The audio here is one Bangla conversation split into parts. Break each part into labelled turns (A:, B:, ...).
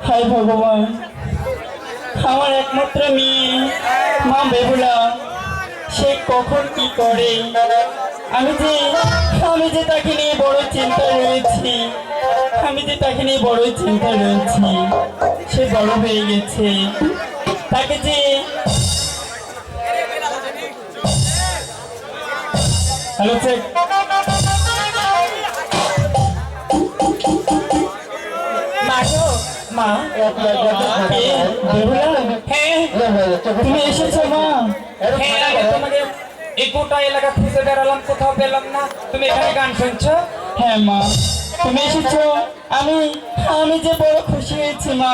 A: হায় ভগবান, আমার একমাত্র মেয়ে মা বেহুলা সে কখন কি করে। আমি যে তাকে নিয়ে বড় চিন্তায় রয়েছি, সে বড় হয়ে গেছে। তাকে যে হ্যালো চেক মা, তুমি এসেছো মা?
B: তোমাকে এই গোটা এলাকা খুঁজে বেড়ালাম, কোথাও পেলাম না। তুমি এখানে গান শুনছো?
A: হ্যাঁ মা, তুমি এসেছো। আমি যে বড় খুশি হয়েছি মা,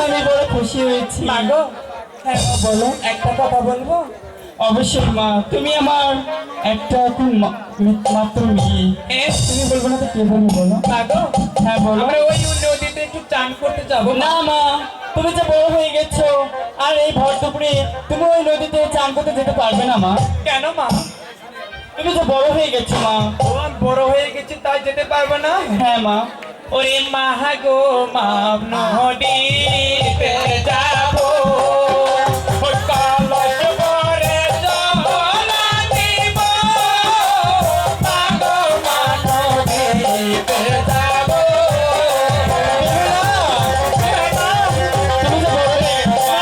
A: আমি বড় খুশি হয়েছি।
B: মাগো, হ্যাঁ মা, বলো, একটা কথা বলবো?
A: অবশ্যই মা, তুমি আমার একটা এখন মাত্র মেয়ে। তুমি বলবো না তো কে বলবো বলো?
B: মাগো,
A: হ্যাঁ বলো।
B: আমরা ওই নদীতে একটু চান করতে যাবো।
A: না মা, তুমি যে বড় হয়ে গেছো আর এই ভর দুপুরে তুমি ওই নদীতে চান করতে যেতে পারবে না মা।
B: কেন মা?
A: তুমি যে বড় হয়ে গেছো মা।
B: ও, আমি বড় হয়ে গেছি তাই যেতে পারবো না?
A: হ্যাঁ মা।
B: ওরে মা গো, মা নদীতে যাবো, ওই কলস ভরে জল আনিব। মা গো, মা নদীতে যাবো।
A: তুমি যে বড় হয়ে গেছো।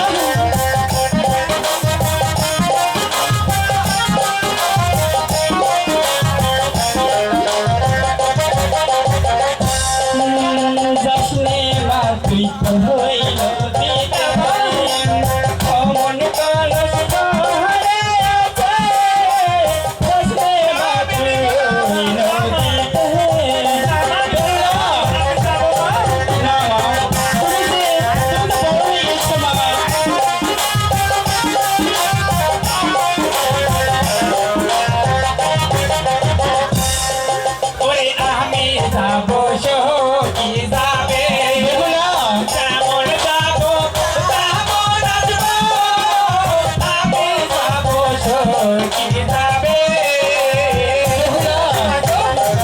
A: যাসনে মা তুই তো হইল দিতে অমন কলস ভরে আছে। যাসনে মা তুই হইল দিতে। না মা, তুমি তো বড় হয়ে গেছো মা।
B: ওরে আমি যাবো, সখী যাবে। যেমন যাবো তেমন আসবো। আমি যাবো, সখী যাবে।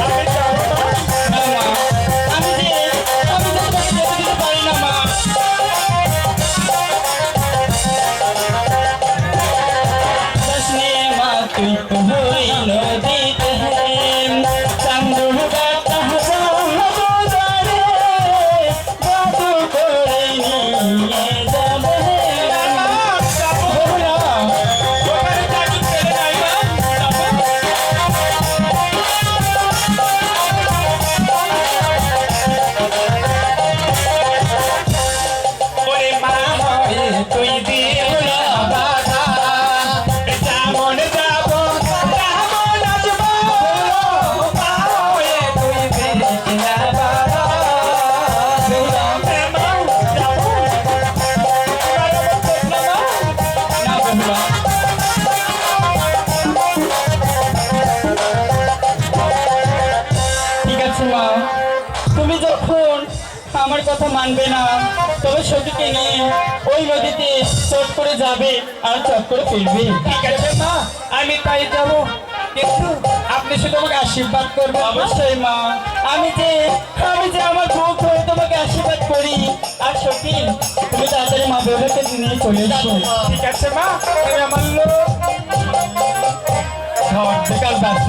B: আমি যাবো না।
A: না মা, আমি যে তোমাকে যেতে দিতে পারি না মা। যাসনে মা তুই তো হইল দিতে চান্দুর বাতা যাবে বাতু করে নিয়ে যাবে।
B: ওখানে থাকি, ছেলে নাই মা। ওরে মা হয়ে তুই দিও না বাধা। যেমন যাবো তেমন আসবো। মা হয়ে তুই দিস না বাধা। মা, যাবো।
A: না বন্ধুরা, ঠিক আছে মা, তুমি যখন আমার কথা মানবে না তবে সখীকে নিয়ে ওই নদীতে চট করে যাবে আর চট করে ফিরবে।
B: ঠিক আছে মা, আমি তাই যাবো, কিন্তু আপনি শুধু আমাকে আশীর্বাদ করবেন।
A: অবশ্যই মা, আমি যে আমার বুক হয়ে তোমাকে আশীর্বাদ করি। আর সখী, তুমি তাড়াতাড়ি মা বেহুলাকে নিয়ে চলে এসো।
B: ঠিক আছে মা, তুমি আমার লোক।
A: বিকাল 10